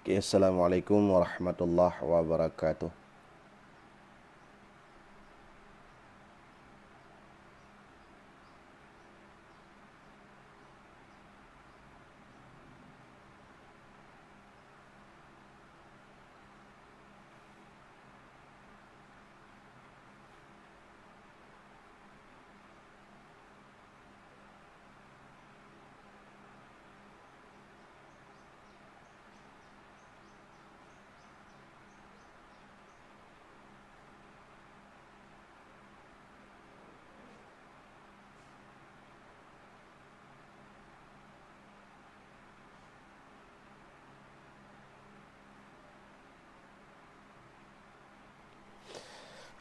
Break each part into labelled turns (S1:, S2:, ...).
S1: Okay, Assalamualaikum warahmatullahi wabarakatuh.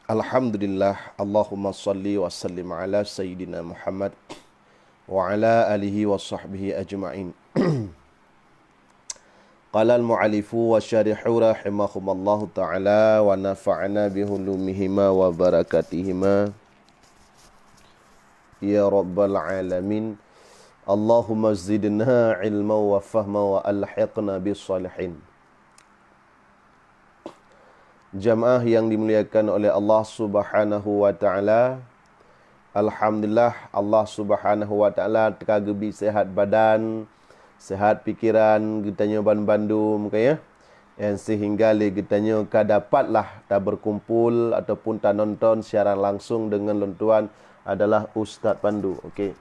S1: Alhamdulillah, Allahumma salli wa sallim ala Sayyidina Muhammad wa ala alihi wa sahbihi ajma'in. Qala al-mu'alifu wa syarihu rahimahumallahu ta'ala wa nafa'ana bihulumihima wa barakatihima ya rabbal alamin. Allahumma zidna ilma wa fahma wa alhiqna bis-salihin. Jamaah yang dimuliakan oleh Allah Subhanahu wa taala. Alhamdulillah Allah Subhanahu wa taala terkagebi sehat badan, sehat pikiran, getanya bandum kaya. Yang sehingga le getanya ka dapatlah tak berkumpul ataupun tak nonton siaran langsung dengan lentuan adalah Ustaz Pandu. Okey.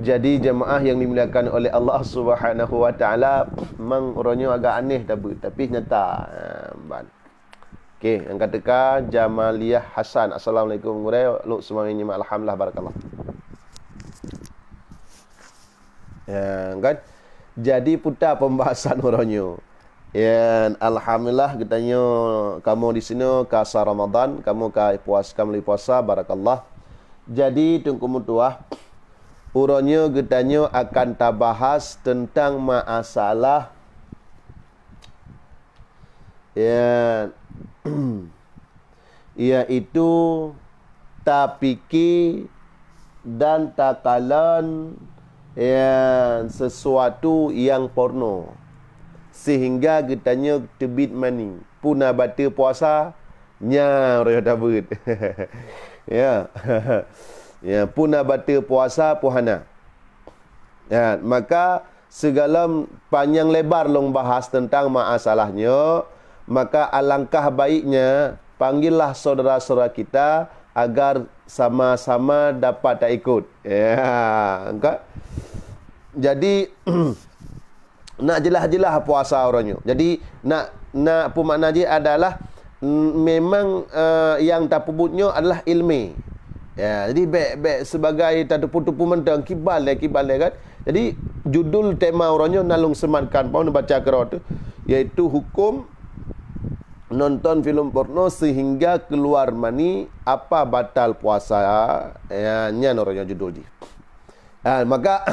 S1: Jadi jemaah yang dimuliakan oleh Allah Subhanahu wa taala, memang orangnya agak aneh tapi nyata. Okey, yang katakan Jamaliyah Hasan. Assalamualaikum warahmatullahi wabarakatuh. Semuanya alhamdulillah barakallah. Ya, kan? Jadi putar pembahasan orangnya. Ya, alhamdulillah katanya kamu di sini kasa Ramadan, kamu kamu puasa barakallah. Jadi tunggu mutuah urangnya getanya akan tabahas tentang masalah ya iaitu tapiki dan takalan sesuatu yang porno sehingga getanya tebit mani puna bata puasa nya roh tabut ya ya puna bata puasa puhana. Ya, maka segala panjang lebar long bahas tentang masalahnya, maka alangkah baiknya panggillah saudara-saudara kita agar sama-sama dapat tak ikut. Ya, enggak. Jadi nak jelas-jelas puasa orangnya. Jadi nak apa makna dia adalah memang yang tak pebutnya adalah ilmi. Ya, jadi baik sebagai tupu-tupu mentang kibal kan. Jadi judul tema orangnya nalung sematkan pau baca kerau tu iaitu hukum nonton filem porno sehingga keluar mani apa batal puasa. Ya, nyan orangnya judul dia. Maka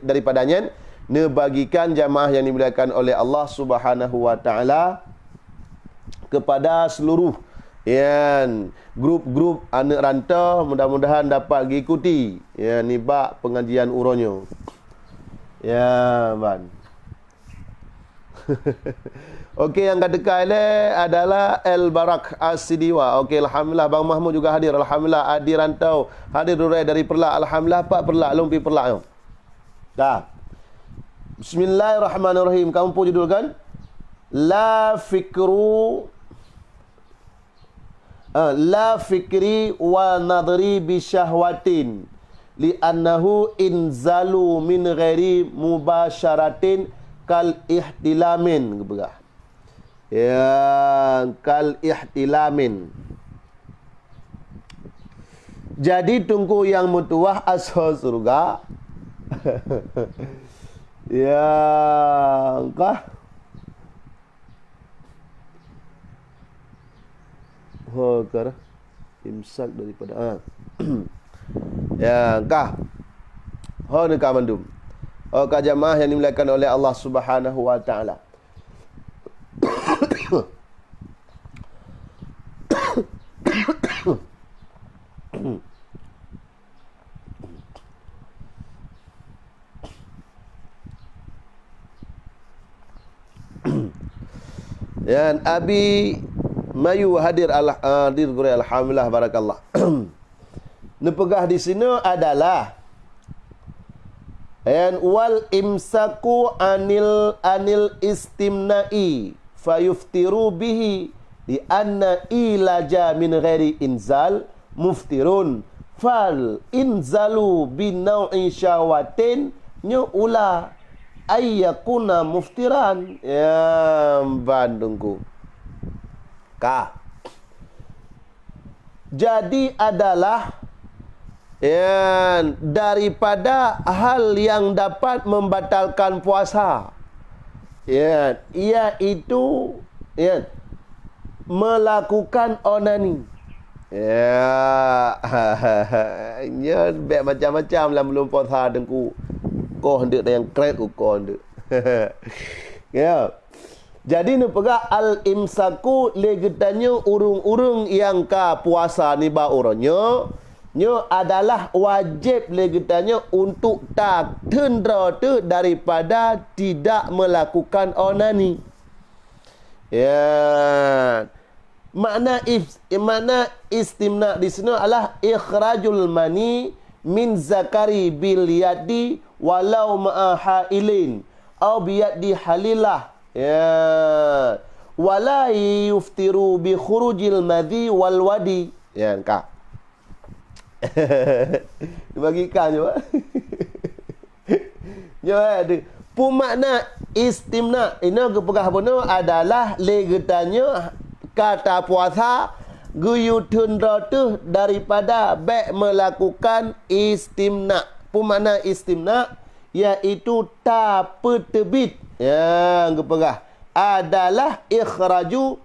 S1: daripadanya nebagikan jamaah yang dimuliakan oleh Allah Subhanahu wa taala kepada seluruh grup-grup anak rantau mudah-mudahan dapat mengikuti nibak pengajian uronyo. Ya, ban. Okey, yang ketiga adalah El Barak As-Sidiwa. Okey, alhamdulillah Bang Mahmud juga hadir. Alhamdulillah Adi rantau hadir dari Perlak. Alhamdulillah Pak Perlak lumpi Perlak yo. Dah. Bismillahirrahmanirrahim. Kamu pun judul kan? La fikri wa nadri bi syahwatin li'annahu inzalu min ghairi mubasharatin kal ihtilamin gebegah. Ya, kal ihtilamin. Jadi tunggu yang mutuah asal surga. Ya, kah? Kar imsak daripada ya kah nak mandum ka jamaah yang dimuliakan oleh Allah Subhanahu wa taala. Dan Abi Mayu hadir alhamdulillah barakallah. Nepegah di sini adalah wal imsaku anil istimna'i fayuftiru bihi di anna ilaja min ghairi inzal muftirun fal inzalu bin naw'i syawatin nyula ayyakuna muftiran ya bandungku jadi adalah daripada hal yang dapat membatalkan puasa iaitu melakukan onani macam-macam lah belum puasa dengku kau hendak yang kret kau hendak jadi ni pegak al-imsaku legetanya urung-urung yang ka puasa ni ba orangnya adalah wajib legetanya untuk tak tendera tu daripada tidak melakukan onani. Makna istimna di sini adalah ikhrajul mani min zakari bil yadi walau ma'a hailin au bi yadi halilah wala yuftiru bi khurujil madhi wal wadi engkau dibagikan je ada pemakna istimna ini kepegah benar adalah legetanya kata puasa guyu tundra tu daripada baik melakukan istimna. Pemakna istimna iaitu tak petebit yang kepegah adalah ikhraju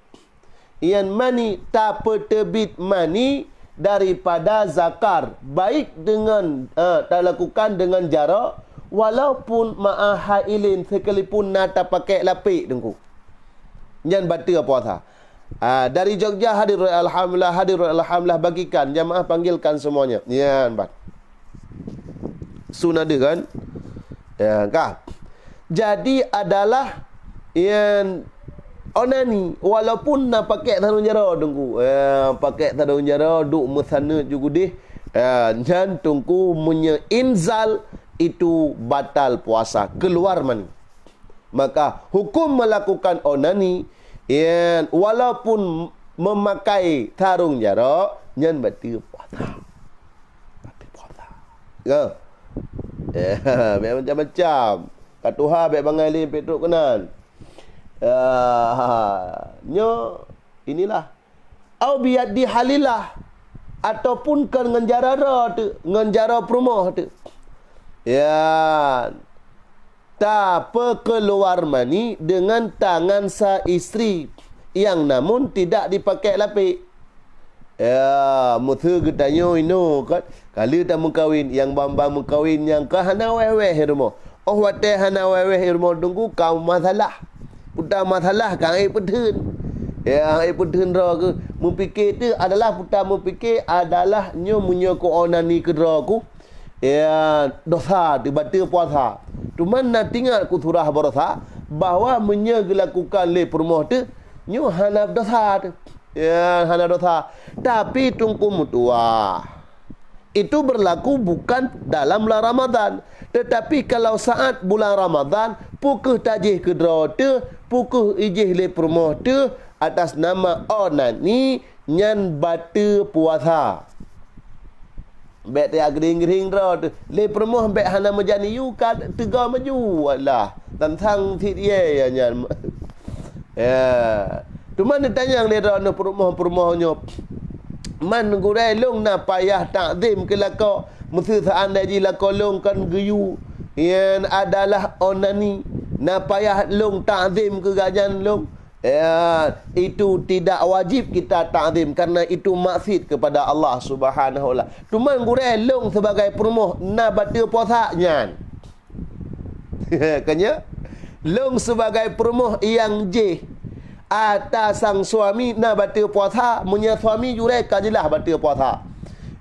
S1: yang mani tak petebit mani daripada zakar baik dengan tak lakukan dengan jarak walaupun ma'ahailin sekalipun nak pakai lapik dengku jangan batal puasa. Dari Jogja hadir alhamdulillah bagikan jamaah panggilkan semuanya bat sun ada kan jadi adalah yang onani walaupun nak pakai tarung jara tunggu pakai tarung jara duk mesana juga deh dan tunggu punya inzal itu batal puasa keluar mani maka hukum melakukan onani walaupun memakai tarung jara nyan batal puasa macam-macam katuha baik bangai li petruk kenan inilah au biad di halilah ataupun kan ngenjara tu ngenjara perumah tu tak keluar mani dengan tangan sa isteri yang namun tidak dipakai lapik muthu getanyo ino kan kali tak mengkawin yang bambang mengkawin yang kahana weh rumah wate hana weh rumah tunggu kau masalah putar masalah kan air pedun air pedun ra ke mempikir tu adalah putar mempikir adalah nyo munyo ko onani ke ra ku dosa dibatal puasa cuman nak tinggal ku surah berasa bahawa menyelakukan le permoh tu nyo hana dosa tu hana dosa tapi tungku mutua itu berlaku bukan dalam bulan Ramadan tetapi kalau saat bulan Ramadan pukuh tajih kedra tu pukuh ijih le permoh tu atas nama onani nyan batu puasa bet dia gering-gering dra tu le permoh bet hana majani yu ka tega maju walah tantang ti dia nyan cuma dia tanya le dra no permoh-permohnya man gurai long na payah takzim ke laka mesti seandainya laka long kan geyu yang adalah onani na payah long takzim ke gajan long itu tidak wajib kita takzim karena itu maksud kepada Allah Subhanahu wa taala. Cuma gurai long sebagai permoh na batal puasa nyan. Kanya long sebagai permoh yang je atas sang suami na batal puasa, munya suami jurai kajilah batal puasa.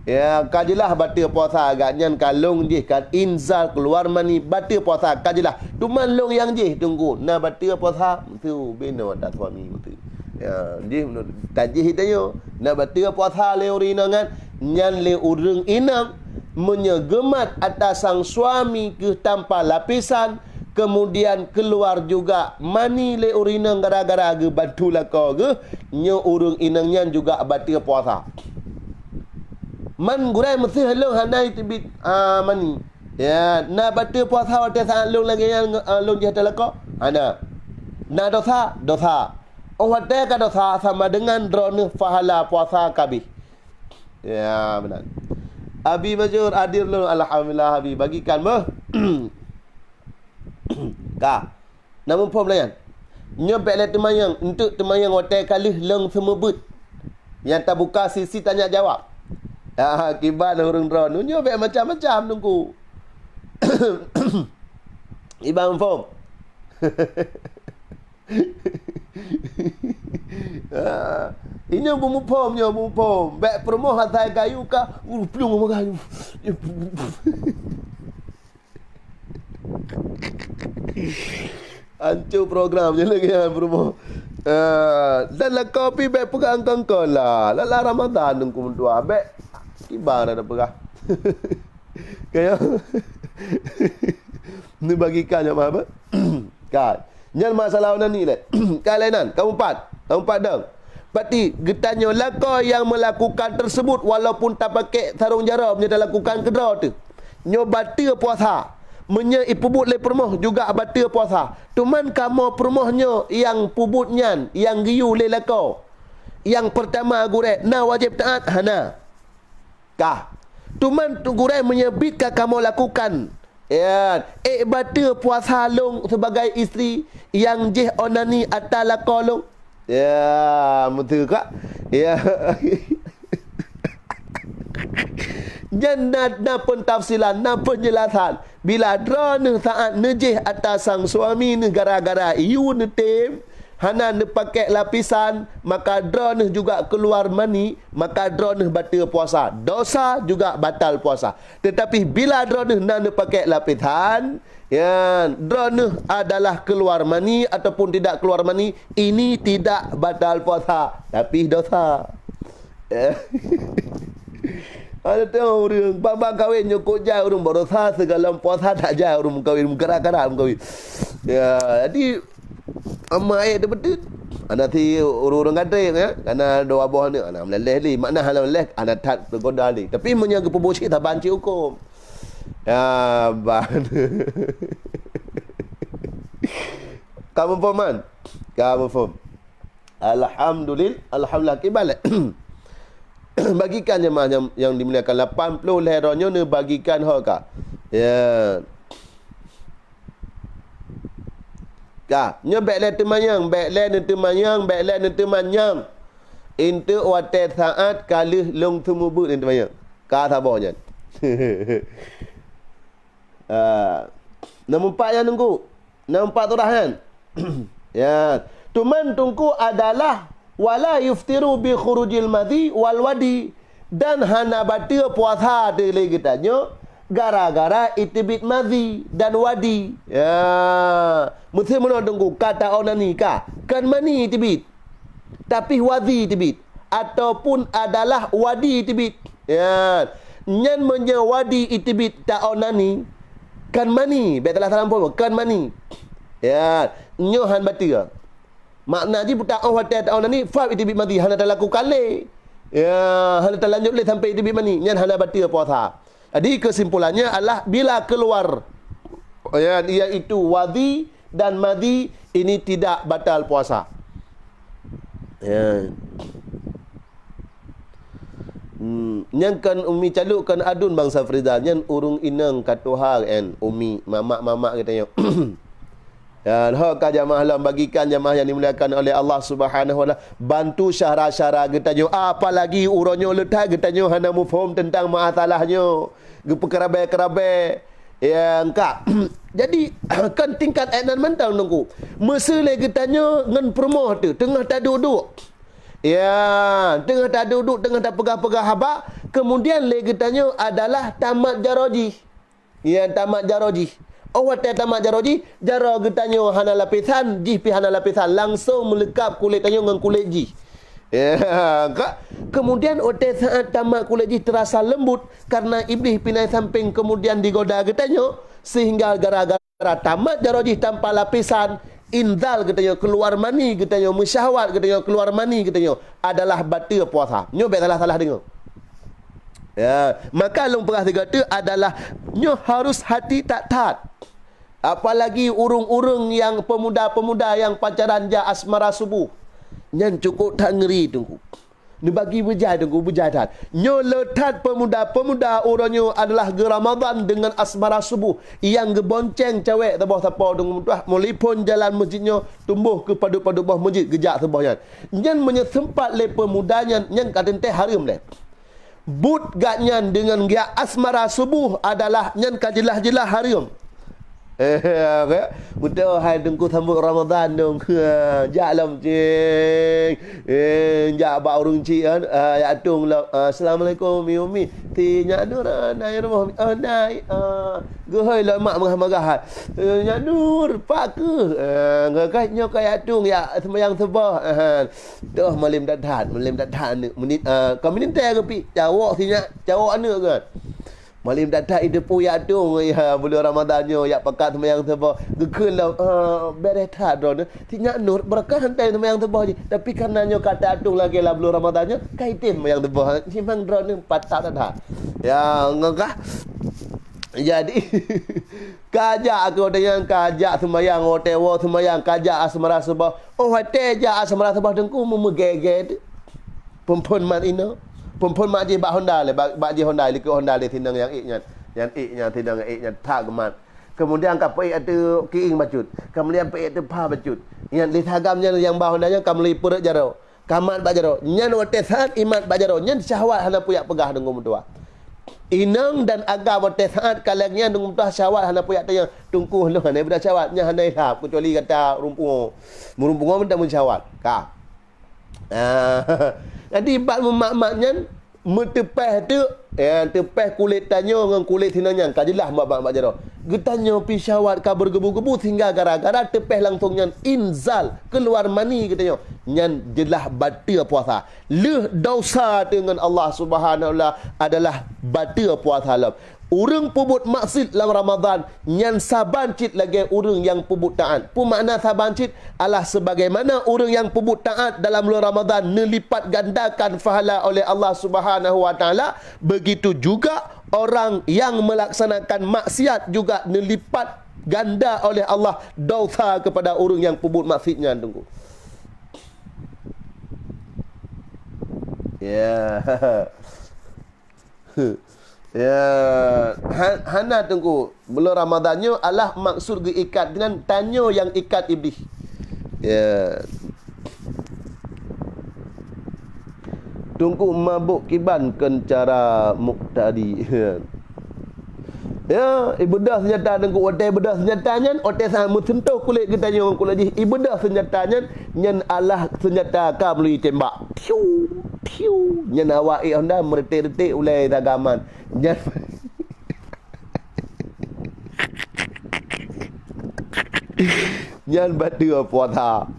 S1: Ya, kajilah batal puasa agaknya kalung je kan inzal keluar mani batal puasa kajilah. Tuman long yang je tunggu. Nah batal puasa tu beno tak suami tu. Ya, je tajih tanya. Nah batal puasa le urina ngan nyan le urung inang menyegemat atas sang suami ke tanpa lapisan. Kemudian keluar juga mani le urina gara-gara ge bantu lako ge nyo urung inangnya juga batal puasa. Man gurai mesti halung handai tibit mani. Ya, na batal puasa waktu saat long lagi yang long jihad lako. Ada. Na dosa. Waktu ka dosa sama dengan drone pahala puasa kabih. Ya, benar. Abi majur adir lu alhamdulillah abi bagikan bah. Ka. Namun pom layan. Nyobek le temayang untuk temayang waktu kali long semebut. Yang tak buka sisi tanya jawab. Akibat orang drone nyobek macam-macam nunggu. Ibang form. Ini bumupom. Bek promo hatai kayu ka, plung kayu. Hancur program je lagi yang promo. Dan lah kopi bek pegang kongkol lah. Lala Ramadan nunggu mentua bek. Kibar ada perah. Kayak ni bagikan yang apa? Kan. Nyal masalah ni le. Kalainan, kamu empat dah. Berarti getanyo lako yang melakukan tersebut walaupun tak pakai sarung jarum dia lakukan kedra tu. Nyo batal puasa. Menye ipubut le permoh juga batal puasa. Tuman kamu permohnya yang pubutnya yang giu le lako. Yang pertama gurek na wajib taat hana. Kah. Tuman gurai menyebitkan kamu lakukan. Ya, batal puasa long sebagai isteri yang jeh onani atal lakolong. Ya, betul kak? Ya. Jannat na pentafsilan, na penjelasan. Bila drone saat nejih atas sang suami ni gara-gara iu ni tem. Hana ne pakai lapisan, maka drone juga keluar mani, maka drone batal puasa. Dosa juga batal puasa. Tetapi bila drone ne pakai lapisan, ya, drone adalah keluar mani ataupun tidak keluar mani, ini tidak batal puasa, tapi dosa. Ada tengok orang babak kahwin nyokok jauh orang berdosa segala puasa tak jauh orang kahwin gerak-gerak kahwin. Ya, jadi ama ayat dia betul. Ana ti urung-urung gadai ya. Karena doa bawah ni ana meleleh li. Makna halal meleleh ana tat bergoda li. Tapi menjaga pembosik tak banci hukum. Ya ban. Kamu faham? Kamu faham? Alhamdulillah kibalik. Bagikan jemaah yang dimuliakan 80 leheronyo ni bagikan hoka. Ya. Ka, nya baiklah temayang, Inte wate saat kali long tumubut ni temayang. Ka sabarnya. Nombor 4 yang nunggu. Nombor 4 tu dah kan. Ya, tuman tungku adalah wala yuftiru bi khurujil madhi wal wadi dan hana batal puasa de lagi tanya gara-gara itibit madhi dan wadi. Ya, mesti mana tunggu kata onani ka kan mani itibit tapi wadi itibit ataupun adalah wadi itibit. Ya, nyan menye wadi itibit ta onani kan mani betul salam pun kan mani. Ya, nyohan batal. Makna dia buta hotel ta onani fa itibit madhi hana lakukan le. Ya, hana lanjut le sampai itibit mani nyan hana batal puasa. Jadi kesimpulannya adalah bila keluar ya, iaitu wadi dan madhi ini tidak batal puasa. Ya. Yang kan umi calukkan adun bangsa Frida yang urung inang katuhar en umi mamak-mamak katanya. Ya, hak jamaah lah bagikan jamaah yang dimuliakan oleh Allah Subhanahu wa taala bantu syara-syara getanyo apalagi uronyo letai getanyo hana mufhum tentang masalahnya gepekerabai-kerabai ya engkak. Jadi kan tingkat enan mentang nunggu mesele getanyo ngan permoh tu tengah tak duduk. Ya, tengah tak duduk, tengah tak pegah-pegah habak, Kemudian lagi tanya adalah tamat jaroji. Ya, tamat jaroji. Oh, hotel tamat jaroji, jaro getanya hana lapisan, ji pi hana lapisan langsung melekap kulit tanya dengan kulit ji. Ya, kemudian hotel saat tamat kulit ji terasa lembut karena iblis pinai samping kemudian digoda getanya sehingga gara-gara tamat jaroji tanpa lapisan inzal katanya keluar mani katanya mensyahwat katanya keluar mani katanya adalah batal puasa. Nyo salah dengar. Ya, maka long perah kata adalah nyo harus hati tak taat. Apalagi urung-urung yang pemuda-pemuda yang pacaran ja asmara subuh. Nyan cukup tak ngeri tunggu. Ni bagi berjaya tunggu berjaya. Nyo letat pemuda-pemuda orangnya adalah ke Ramadan dengan asmara subuh yang gebonceng cewek tabah tapau tunggu tuah melipun jalan masjidnya tumbuh ke padu-padu bawah masjid gejak sebahnya. Nyan menyesempat le pemudanya nyan kata teh haram le. But gatnyan dengan dia asmara subuh adalah nyan kajelah-jelah haram. Betul hai tunggu sambut Ramadan dong. Jalam cing. Jak ba urung ci an ya tung la assalamualaikum mi ti nya nur nai rumah nai gehoi la mak magah. Nya nur pak ke ngakai nyo kai tung ya sembayang sebah. Dah malim dak dat menit kami ni ke pi jawak si nya jawak anu kan. Malim datang ide puya dong ya bulan Ramadannya ya pakat sembahyang sebah gekelah beres tak drone tinya nur berkah hantai sembahyang sebah je tapi karenanya kata atung lagi lah bulan Ramadannya kaitin sembahyang sebah simang drone patah dah ya ngakah jadi kajak aku ada yang kajak sembahyang hotel sembahyang kajak asmara sebah oh hotel ja asmara sebah dengku memegege perempuan man ino perempuan mak je bak Honda le bak je Honda le ke Honda le tinang yang iknya tinang iknya tak gemat kemudian ka pai ada kiing bacut kemudian pai ada pa bacut yang li tagamnya yang bak Honda nya kamli perut jaro kamat bak jaro nyan wote saat imat bak jaro nyan syahwat hana puyak pegah dengan mutua inang dan agak wote saat kalangnya dengan mutua syahwat hana puyak tanya tungkuh lu hana budak syahwatnya hana ilhap kecuali kata rumpung minta mensyahwat ka jadi bab mak-maknya metepeh tu tepeh kulit tanya dengan kulit tinanya kajelah mak jaro getanya pi syahwat ka bergebu-gebu sehingga gara-gara tepeh langsungnya inzal keluar mani katanya nyan jelah batal puasa leh dosa dengan Allah Subhanahu wa taala adalah batal puasa lam urang pebut maksud dalam Ramadan nyan saban cit lagi urang yang pebut taat. Pu makna saban cit adalah sebagaimana urang yang pebut taat dalam bulan Ramadan nelipat gandakan pahala oleh Allah Subhanahu wa taala, begitu juga orang yang melaksanakan maksiat juga nelipat ganda oleh Allah dosa kepada urang yang pebut maksiatnya tunggu. Ya. Ya, hana tunggu bulan Ramadannya Allah maksud ikat dengan tanya yang ikat iblis. Ya. Tunggu mabuk kiban kencara muktadi. Ya, ibadah senjata tunggu otai ibadah senjatanya otai sama sentuh kulit kita nyong kulit ji. Ibadah senjatanya nyen Allah senjata ka melalui tembak. Tiu tiu nyen awak Honda meretik-retik ulai dagaman. Nyen nyen batu puasa.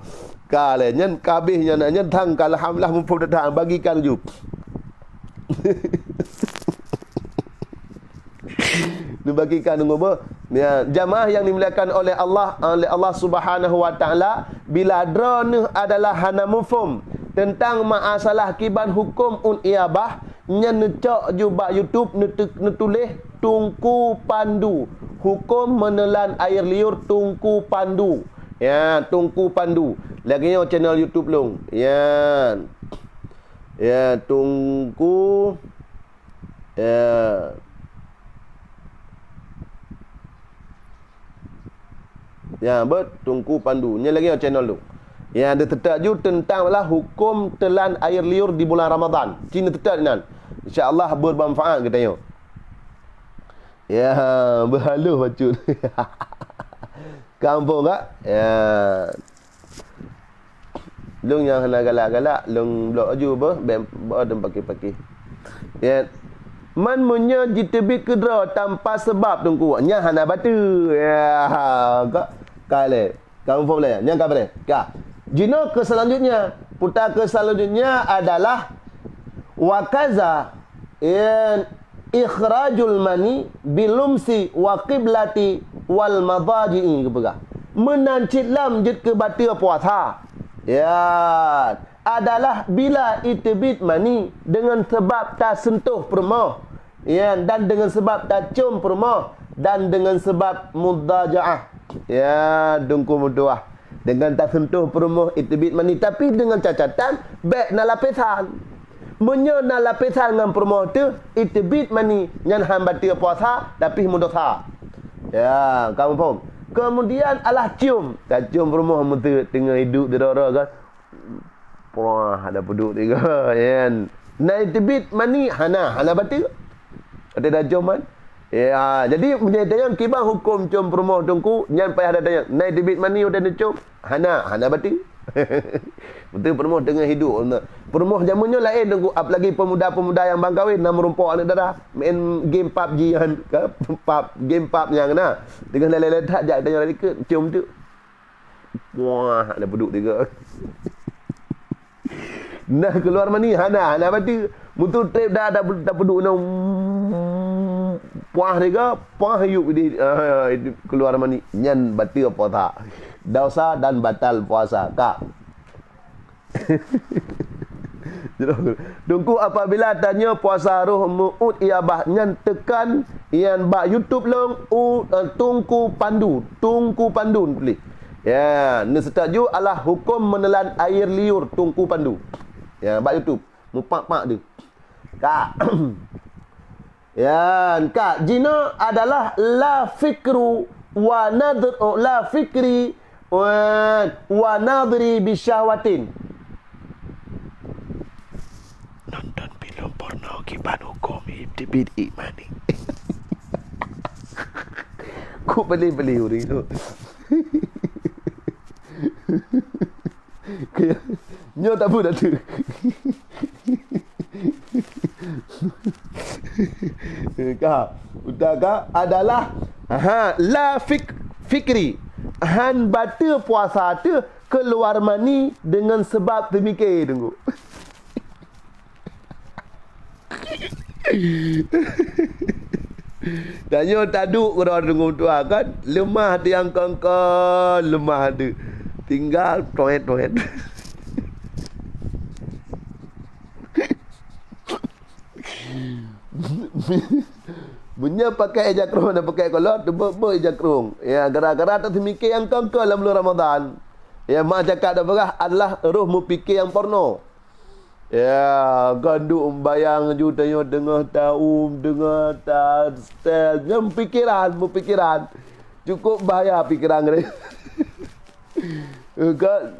S1: Kale nyen kabih nyen thang alhamdulillah mumpung datang bagikan ju. Dibagikan apa? Ya, jamaah yang dimuliakan oleh Allah Subhanahu wa taala bila drone adalah hana mufhum tentang masalah kiban hukum iabah nya necok juga YouTube netulis tungku pandu hukum menelan air liur tungku pandu ya tungku pandu lagi yo channel YouTube long ya tungku tungku pandu nya lagi yo channel lu ya ada tetaju tentang lah hukum telan air liur di bulan Ramadan Cina tetap nan insya-Allah bermanfaat katanya ya berhaluh bacut kampung tak ya lung yang hana galak-galak lung blok aju apa ben ada pakai ya Man munya jitebit kedra tanpa sebab tungku. Nya hana batu. Ya, kale. Kamu boleh. Nya ka boleh. Ka. Jino ke selanjutnya, putar ke selanjutnya adalah wakaza ikhrajul mani bilumsi wa qiblati wal madaji'i kepada. Menancit lam jid ke batil puasa. Ya, adalah bila itibit mani dengan sebab tak sentuh permah. Ya, dan dengan sebab tak cium permah dan dengan sebab mudajaah. Ya, dungku muduah. Dengan tak sentuh permah itibit mani, tapi dengan catatan baik nak lapisan. Menyo nak lapisan dengan permah tu itibit mani yang hambati puasa tapi mudosa. Ya, kamu faham? Kemudian alah cium. Tak cium permah mesti tengah hidup di dara kan. Wah, ada peduk tiga. Kan. Naik tebit mani hana batu. Ada dah cium kan? Ya, jadi menjadi yang kibang hukum cium permah tungku, nyan payah ada tanya. Naik tebit mani udah cium, hana batu. Betul permah tengah hidup. Permah zamannya lain tunggu, apalagi pemuda-pemuda yang bang kahwin nak merumpok anak darah, main game PUBG kan, game PUBG yang kena. Dengan lelai tak jak tanya lagi ke cium tu. Wah, ada peduk tiga. Nah keluar mani hana batu. Mutu trip dah peduk nak puah tiga, puah yuk di keluar mani nyan batil puasa. Dosa dan batal puasa. Kak. Tunggu apabila tanya puasa roh mu'ud iabah nyan tekan yang bak YouTube long tungku pandu tulis. Ya, ni setuju adalah hukum menelan air liur tungku pandu. Ya, bak YouTube. Mupak-pak dia. Kak. Ya, kak, jina adalah la fikru wa nadr la fikri wa nadri bisyahwatin. Nonton film porno kiban hukum ibtibid imani. Ku beli uri tu. Nyo tak pun dah tu. Kak, adalah la fikri. Han batal puasa tu keluar mani dengan sebab demikian tunggu. Tanya taduk kena tunggu tu kan. Lemah tu yang kongkong, lemah tu. Tinggal toet. Punya pakai ejakrung dan pakai kolot, ejakrung. Ya, gara-gara tak mikir yang kongkong dalam bulan Ramadan. Ya, mak cakap dah berah adalah roh mu fikir yang porno. Ya, ganduk bayang ju tanya dengar taum, dengar tak style, yang pikiran. Cukup bahaya pikiran dia.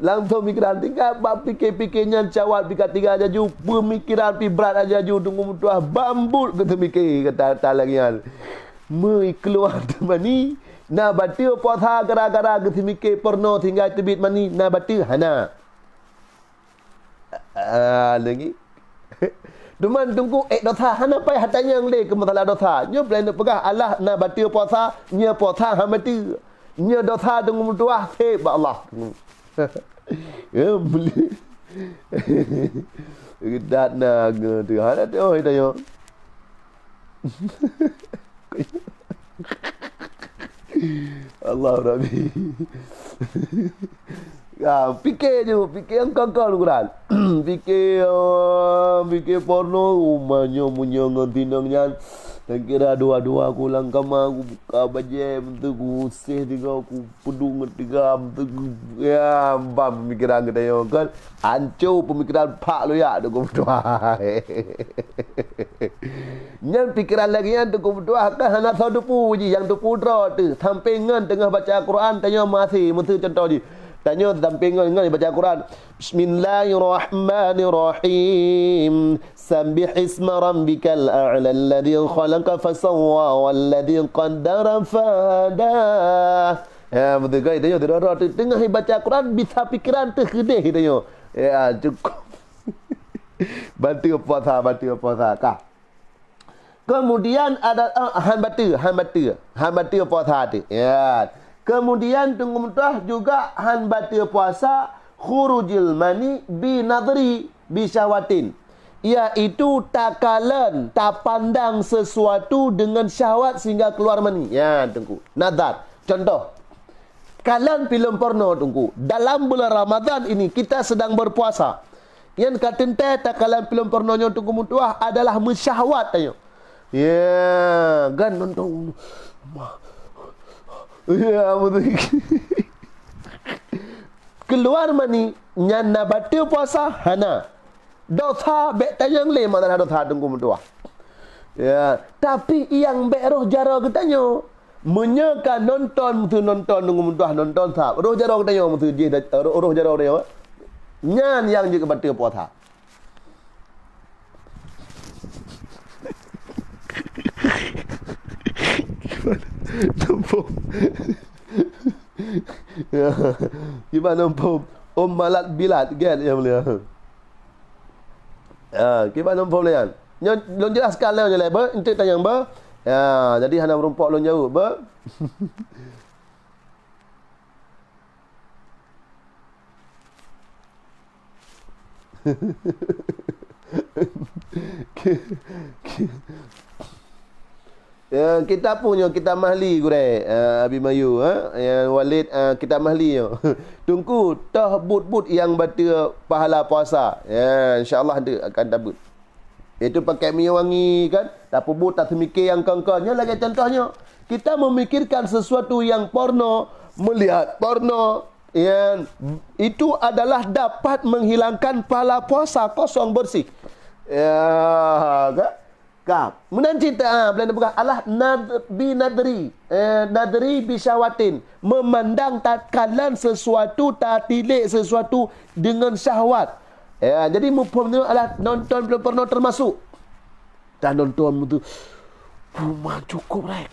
S1: Langsung pikiran tinggal bab fikir-fikirnya cawat pikat tiga aja ju pemikiran pi berat aja ju tunggu mutuah bambut kata mikir kata talangian mai keluar mani na batil puasa gara-gara kata mikir porno tinggal tebit mani na batil hana lagi Duman tunggu dosa hana pai hatanya le ke masalah dosa nyo plan pegah Allah na batil puasa nya puasa hamati nya dosa tunggu mutuah sebab Allah. Ya boleh. Gedak naga tu. Ada tu oi tanya. Allah Rabbi. Ya, fikir yang kakak lu Quran. Fikir porno umanya punya ngantinangnya. Dan kira dua-dua aku lang kamar aku buka bajem tu aku usih tiga aku pedung tiga tu ya bam pemikiran kita yo kan hancur pemikiran pak lu ya tu aku berdoa. Nyan pikiran lagi yang tu aku berdoa kan hana tahu depu je yang tu pudra tu sampingan tengah baca Quran tanya masih mesti contoh je. Tanya sampingan baca Quran. Bismillahirrahmanirrahim. Sabbih isma rabbikal a'la alladhi khalaqa fasawwa walladhi qaddara fahada. Ya betul kan tanya tengah baca Quran bisa pikiran terkedih tanya. Ya cukup. Bantu puasa kah. Kemudian ada han batu puasa tu. Ya. Kemudian tunggu mentah juga han batu puasa khurujil mani bi nadri bi syahwatin. Iaitu tak kalan, tak pandang sesuatu dengan syahwat sehingga keluar mani. Ya, tunggu. Nadar. Contoh. Kalian film porno, tunggu. Dalam bulan Ramadan ini kita sedang berpuasa. Yang kata tak kalian film pornonya tunggu mutuah adalah mensyahwat tanya. Ya, kan nonton. Ya, betul. Keluar mani nyana batu puasa hana. Dosa bek tayang le mana dosa tunggu mutuah. Ya, tapi yang bek roh jara katanya menyeka nonton tunggu mutuah nonton sah. Roh jara katanya mutu je roh jara dia. Nyan yang juga batu puasa. Nampak. Gimana nampak? Malat bilat kan yang mulia. Gimana nampak lian? Lon jelaskan lah je ber, entik tanya ber. Ya, jadi hana merumpak lon jauh ber. Ya, kita punya kita mahli gure Abimayu yang Walid kita mahli yo. Tunggu tah but-but yang batu pahala puasa. Ya, insya-Allah akan tabut. Itu pakai minyak wangi kan. Tak but tak semikir yang kongkonnya lagi contohnya. Kita memikirkan sesuatu yang porno, melihat porno yang itu adalah dapat menghilangkan pahala puasa kosong bersih. Ya, kan? Kemudian cinta belanda bukan Allah nadri bi syahwatin, memandang tatkalan sesuatu tak tilik sesuatu dengan syahwat. Ya, jadi mufhumnya adalah nonton belum pernah termasuk. Dan nonton itu rumah cukup rek.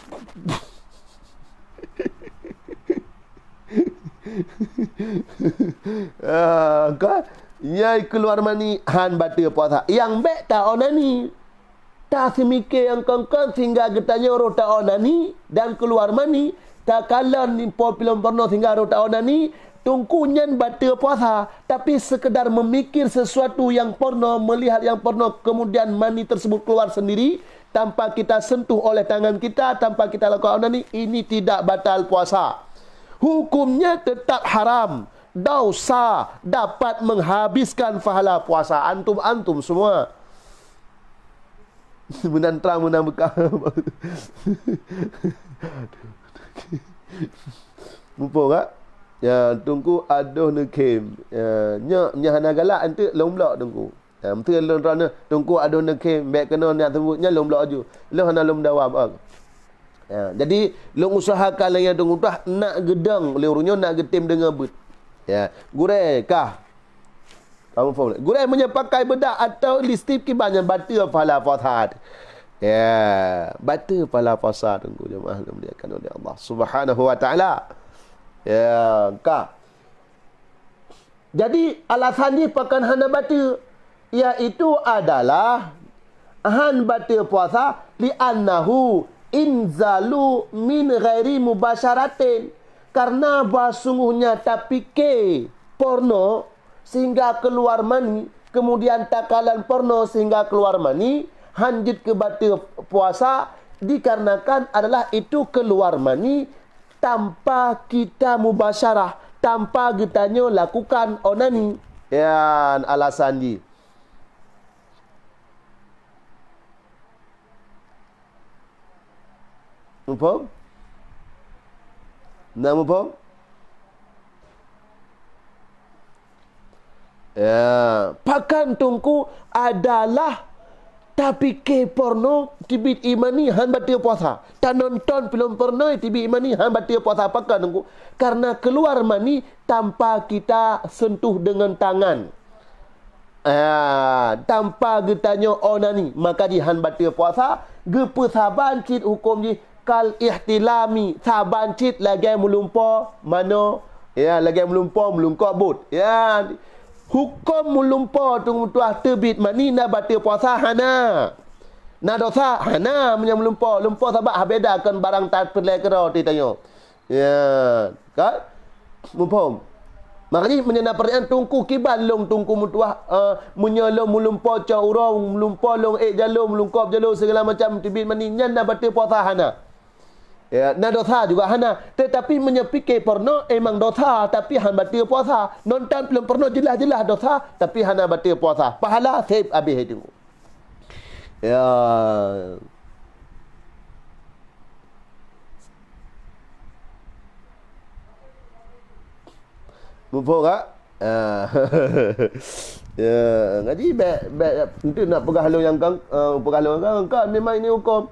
S1: Kan nyai keluar mani han batu puasa. Yang bek tak onani. Tak semikir yang kongkong sehingga getanya roh tak onani dan keluar mani. Tak kalan ni film porno sehingga roh tak onani. Tungkunyan batu puasa. Tapi sekedar memikir sesuatu yang porno, melihat yang porno, kemudian mani tersebut keluar sendiri tanpa kita sentuh oleh tangan kita, tanpa kita lakukan onani, ini tidak batal puasa. Hukumnya tetap haram. Dosa dapat menghabiskan pahala puasa. Antum semua. Menantang bekal. Mumpung tak? Ya, tunggu aduh nekem. Ya, hana galak ante lomblok tunggu. Ya, betul lon tunggu aduh nekem baik kena nak sebutnya lomblok aju. Lo hana lom dawab ah. Ya, jadi lo usahakan yang tunggu dah nak gedang leurunya nak getim dengan but. Ya, gure kah? Kamu faham? Gure punya pakai bedak atau listip kibannya batu pahala puasa. Ya, batu pahala puasa tunggu jemaah dimuliakan oleh Allah Subhanahu wa taala. Ya, kah? Jadi alasan ni pakan hana batu iaitu adalah han batu puasa li annahu inzalu min ghairi mubasyaratin, karena basungguhnya tak fikir porno sehingga keluar mani, kemudian takalan porno sehingga keluar mani, hanjit ke batu puasa dikarenakan adalah itu keluar mani tanpa kita mubasyarah, tanpa kitanya lakukan onani. Ya, alasan di. Faham? Nak faham? Ya, pakan tungku adalah tapi ke porno tibit imani han batil puasa. Tak nonton film porno tibit imani han batil puasa pakan tungku. Karena keluar mani tanpa kita sentuh dengan tangan. Tanpa getanya onani, maka di han batil puasa. Gepe saban cit hukum di kal ihtilami, saban cit lagi melumpa mana? Ya, lagi melumpa but. Ya, hukum melumpa tunggu tuah terbit mani nak batal puasa hana. Na dosa hana menyang lumpur sebab habedakan barang tak perlai kera ditanya. Ya, kan? Mumpung. Maknanya menyana pertanyaan tungku kiban long tungku mutuah menyalong mulumpur ca urang mulumpur long jalur melungkap jalur segala macam tibit mani nyana batal puasa hana. Ya, na dosa juga hana. Tetapi menyepikir porno emang dosa tapi han batal puasa. Nonton belum porno jelas-jelas dosa tapi hana batal puasa. Pahala save habis itu. Ya. Mumpung tak? Ya, ngaji baik itu nak pegang halung yang kan memang ini hukum.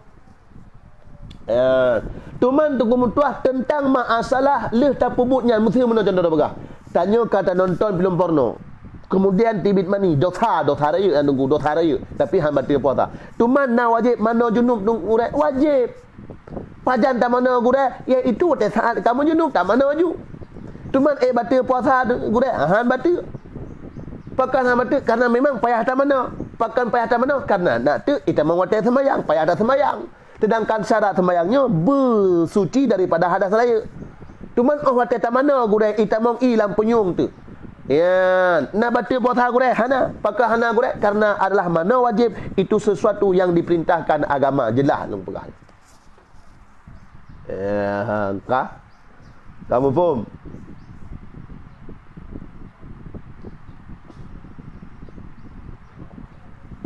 S1: Ya. Tuman tunggu mutuah tentang masalah leh tapubutnya mesti mana contoh pegang. Tanya kata nonton film porno. Kemudian tibit mani dosa raya nunggu dosa raya tapi han batal puasa. Tuman na wajib mana junub nunggu wajib. Pajan tak mana gure ya itu saat kamu junub tak mana wajib. Tuman batal puasa gure han batal. Pakan han batal karena memang payah tak mana. Pakan payah tak mana karena nak tu kita menguatai sembahyang, payah tak sembahyang. Sedangkan syarat sembahyangnya bersuci daripada hadas raya. Tuman watai tak mana gure kita mau ilam penyung tu. Ya, nak batal puasa gure hana, pakai hana gure karena adalah mana wajib itu sesuatu yang diperintahkan agama jelas long pegang. Ya, kah? Kamu faham?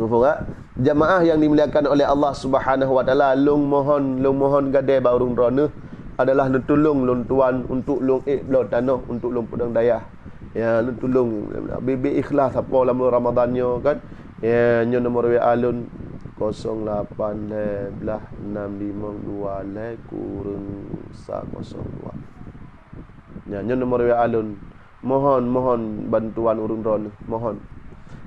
S1: Faham tak? Jamaah yang dimuliakan oleh Allah Subhanahu wa taala, long mohon gadai barung rona adalah tolong long tuan untuk long belah tanah untuk long pedang dayah. Ya, lu tolong bibi ikhlas apa lama Ramadannya kan. Ya, nyo nombor WA alun 08 belah 652 le kurang 102. Ya, nyo nombor WA alun. Mohon bantuan urung ron.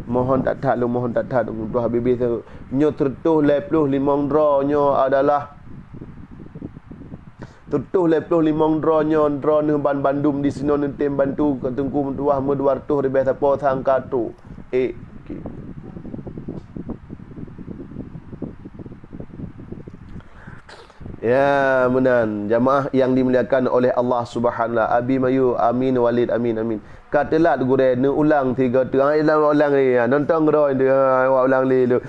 S1: Mohon tak lu mohon tak untuk habibi tu. Nyo tertuh 55 dra nyo adalah tutuh 55 dronyo drone ban Bandung di sino nentem bantu ketengku tuah me 200 ribu siapa sangka tu. Ya, menan jamaah yang dimuliakan oleh Allah Subhanahu Abi Mayu amin walid amin. Katelat gure ne ulang 3 tu. Ulang ni nonton gero dia ulang li lu.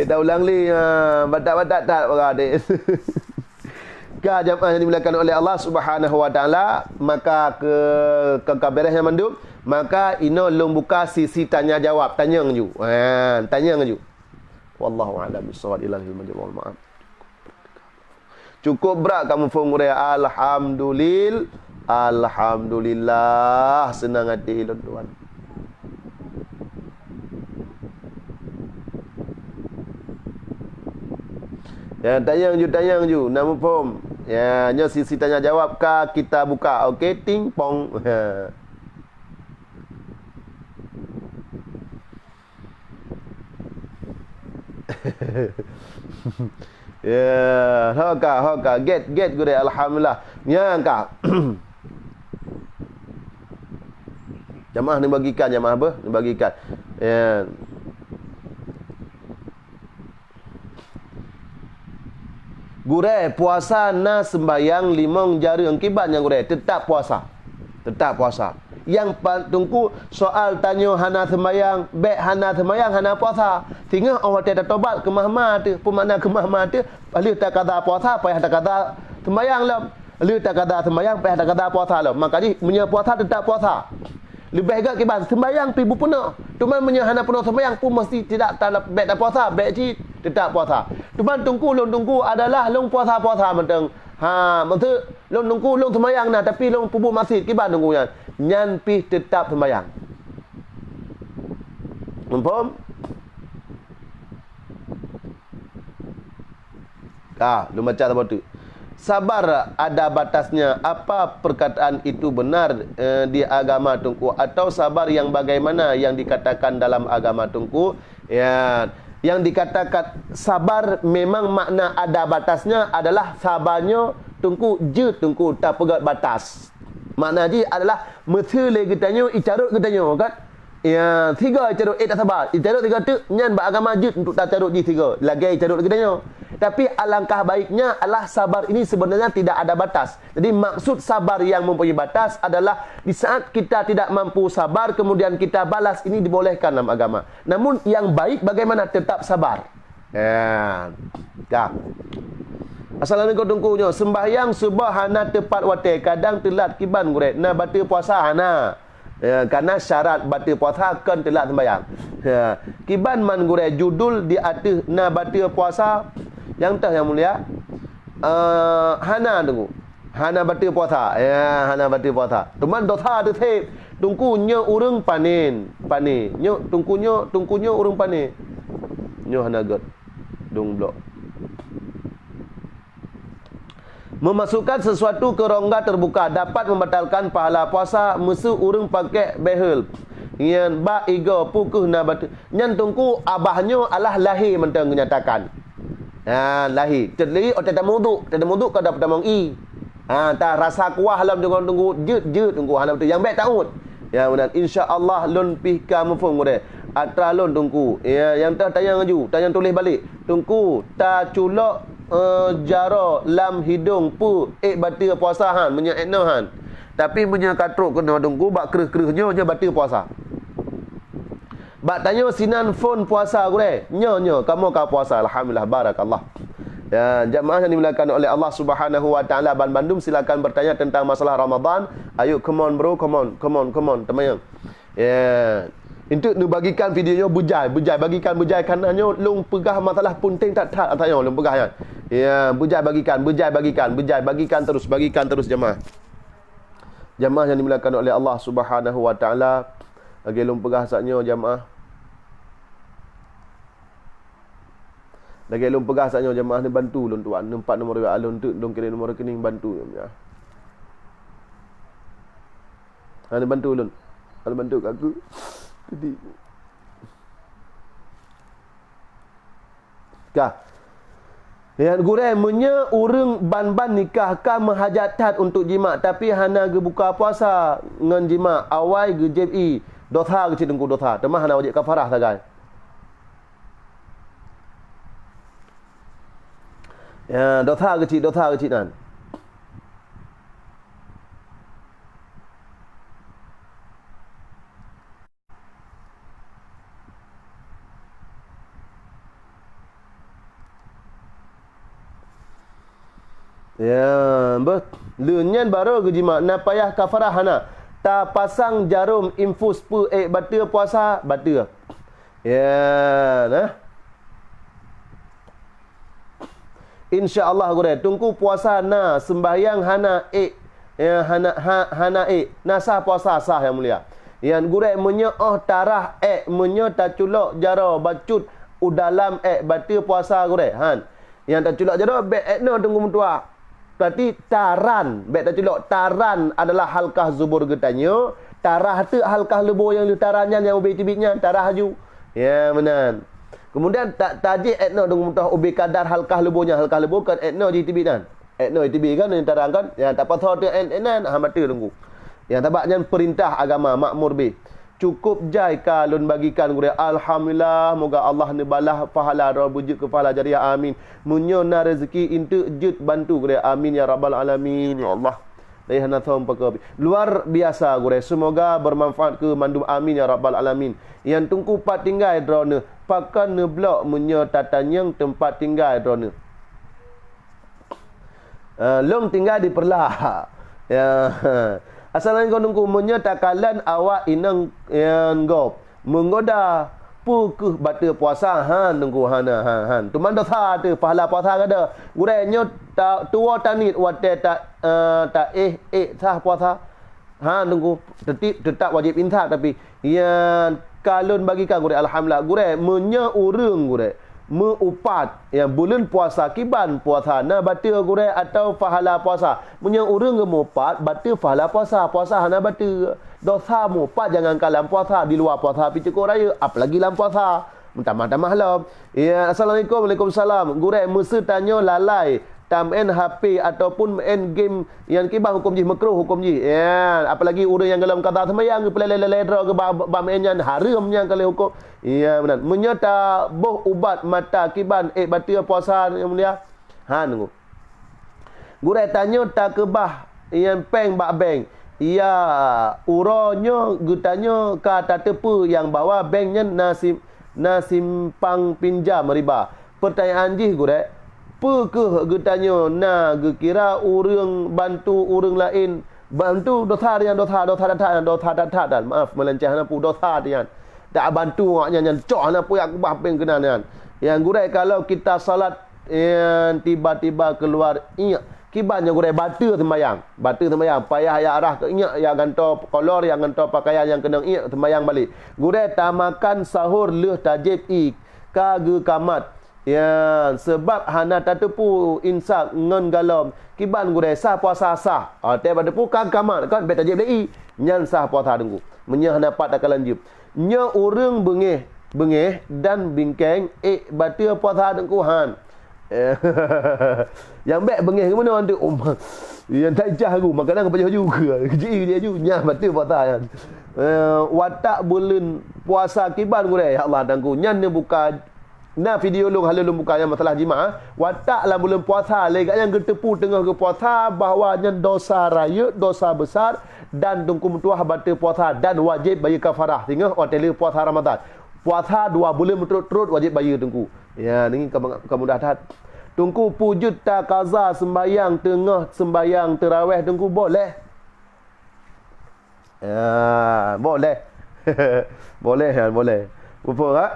S1: Dah ulang li batak-batak tak berade. Jamaah yang dimuliakan oleh Allah Subhanahu wa taala, maka ke kabarnya mandum, maka ino long buka sisi tanya jawab, tanya ngju. Tanya ngju. Wallahu a'lam bissawab ilal wal ma'am. Cukup berat kamu fungure alhamdulillah senang hati tuan. Ya, tanya ngju. Nama pom. Ya, nyo sisi tanya jawab kah kita buka. Okey, ting pong. Ya, hoka get gure alhamdulillah. Ya kah. Jamaah ni bagikan jamaah apa? Ni bagikan. Ya. Gure puasa na sembayang limong jari akibatnya gure tetap puasa. Yang tunggu soal tanya hana sembayang, baik hana sembayang hana puasa. Sehingga orang tak tobat ke mahmah tu, pemakna ke mahmah tu, lalu tak kata puasa, payah tak kata sembayang lah. Lalu tak kata sembayang, payah tak kata puasa lah. Maka ni punya puasa tetap puasa. Lebih agak kiban sembayang pi puna. Cuma menyahana penuh sembayang pun mesti tidak baik tak puasa, baik ji tetap puasa. Cuma tunggu adalah long puasa mentang. Betul long tunggu long sembayang nah tapi long pubu masjid kiban tunggunya. Nyan pi tetap sembayang. Faham? Lu macam apa tu? Sabar ada batasnya. Apa perkataan itu benar di agama Tunku atau sabar yang bagaimana yang dikatakan dalam agama Tunku? Ya, yang dikatakan sabar memang makna ada batasnya adalah sabarnya Tunku tak pegat batas. Makna dia adalah mesele kita tanya, icarut kita tanya kan? Ya, tiga carut tak sabar. Carut tiga tu nyan ba agama jut untuk tak carut di tiga. Lagi carut lagi tanya. Tapi alangkah baiknya adalah sabar ini sebenarnya tidak ada batas. Jadi maksud sabar yang mempunyai batas adalah di saat kita tidak mampu sabar kemudian kita balas, ini dibolehkan dalam agama. Namun yang baik bagaimana tetap sabar. Ya. Dah. Assalamualaikum tungkunya. Sembahyang subuh hana tepat waktu, kadang telat kiban gurek. Nah batal puasa hana. Ya, karena syarat batal puasa kan telat sembahyang. Ya. Kiban man gurek judul di atas na batal puasa yang tah yang mulia. Hana tunggu. Hana batal puasa. Ya, hana batal puasa. Teman dosa tu tep. Tungkunya urang panen. Panen. Nyo tungkunya urang panen. Nyo hana god. Dung blok. Memasukkan sesuatu ke rongga terbuka dapat membatalkan pahala puasa. Mesu urang pakai behel. Yang ba iga pukuh na batu. Nyan tungku abahnya alah lahir mentang menyatakan. Ha lahir. Jadi otak tak muduk kau dapat tamang i. Ha tak rasa kuah dalam tunggu jut tunggu hana betul. Yang baik taud. Ya benar. Insya-Allah lun pih ka mufung gure. Atra lun tungku. Ya yang tak tayang aju, tayang tulis balik. Tungku ta culok jaro lam hidung pu batal puasa han punya etno han, tapi punya katruk kena tunggu bak kereh-kerehnya nya batal puasa. Bak tanya sinan phone puasa gure nyo kamu ka puasa. Alhamdulillah barakallah. Ya jamaah yang dimuliakan oleh Allah Subhanahu wa taala Ban Bandung, silakan bertanya tentang masalah Ramadan. Ayo come on bro, come on teman. Ya untuk nu bagikan videonya bujai bagikan bujai kanannya long pegah masalah punting tak tanya long pegah ya bujai bagikan terus jemaah yang dimuliakan oleh Allah Subhanahu wa taala. Bagi long pegah saknya jemaah, lagi long pegah saknya jemaah ni bantu long tuan nempat nombor alun tu dong kirim nombor rekening bantu ya. Ana bantu lon. Ana bantu kat aku. Jadi kah yang gurau menye urang ban-ban nikah kah menghajatkan untuk jima tapi hana ge buka puasa ngan jima awai ge JI dosa ge cidengku dosa temah hana wajib kafarah sagai. Ya dosa ge nan. Ya, lenyan baru ke jima na payah kafarah hana. Ta pasang jarum infus pu batal puasa batal. Ya, nah. Insya-Allah gure tunggu puasa na sembahyang hana ya hana nasa puasa sah yang mulia. Yang gure menye tarah menye ta culok jaro bacut udalam batal puasa gure han. Yang tak culok jaro no tunggu mentua. Berarti taran, baik tak culok, taran adalah halkah zubur getanya. Tarah tu halkah lebur yang tarannya yang ubi tibitnya, tarah haju. Ya, benar. Kemudian tak tajik etno dengan mutah ubi kadar halkah leburnya, halkah lebur kan etno di tibitan. Etno di tibit kan yang tarang kan, yang tak pasal tu enan mata tunggu. Yang tabaknya perintah agama makmur be. Cukup jai kalun bagikan gure alhamdulillah moga Allah nebalah pahala rabujud ke pahala jariah amin. Munyona rezeki intu jut bantu gure amin ya rabbal alamin ya Allah. Dayana thom pakabi. Luar biasa gure semoga bermanfaat ke mandum amin ya rabbal alamin. Yang tungku pat tinggal drone pakan ne blok munyo tatanyang tempat tinggal drone. Long tinggal di perlah. Ya. Assalamualaikum nunggu menyatakan awak inang yang gop menggoda pukuh batal puasa han nunggu han tuman dosa tu pahala puasa ada gurenya tua tanit wate tak sah puasa han nunggu tetap wajib intak tapi yang kalun bagikan gure alhamdulillah gure menya urang gure meupat yang bulan puasa kiban puasa na batal gure atau pahala puasa punya urang gemupat batal pahala puasa hana batal dosa mupat jangan kalam puasa di luar puasa pi cukur raya apalagi dalam puasa minta maaf malam ya assalamualaikum waalaikumsalam gure mesti tanya lalai tak main HP ataupun main game yang kibah hukum ji makruh hukum ji. Ya, apalagi orang yang dalam kata sembahyang pelai-ledra ke ba mainan haramnya kalau hukum. Ya benar. Menyata boh ubat mata kiban batal puasa yang mulia. Ha nunggu. Gurai tanya tak kebah yang peng bak bank. Ya uronyo gutanya kata tepu yang bawa banknya nasimpang pinjam riba. Pertanyaan ji gurai, apa ke gutanya kira orang bantu orang lain bantu dosa dan maaf melenceh apa dosa dia tak bantu yang cok apa yang aku bahpeng kena kan yang gurai kalau kita salat yang tiba-tiba keluar ingat kibannya gurai batu sembahyang payah ya arah ke ingat yang ganto kolor yang ganto pakaian yang kena ingat sembahyang balik gurai tamakan sahur leh tajib kage kamat ya sebab hana tatepu insak ngon galom kiban gurai sah puasa sah pada pu kag kamat kan bet tajib dei nyan sah puasa dengku menyah dapat akalan jip nya urang bengeh dan bingkeng batal puasa dengku han yang baik bengih ke mana tu yang tak jah aku makanan kepada juga kecil dia juga nyah batal puasa kan watak bulan puasa kiban gurai ya Allah dangku nyan dia buka video long halul buka yang masalah jemaah watak lah bulan puasa lagi yang ketepu tengah ke puasa bahawa nyan dosa raya dosa besar dan tungku tuah batal puasa dan wajib bayar kafarah tengah hotel puasa Ramadan puasa 2 bulan berturut-turut wajib bayar tungku. Ya, ni kemudahan. Tungku pujud tak kaza sembayang tengah sembayang tarawih tungku boleh. Ya, boleh. Boleh kan, boleh. Apa tak?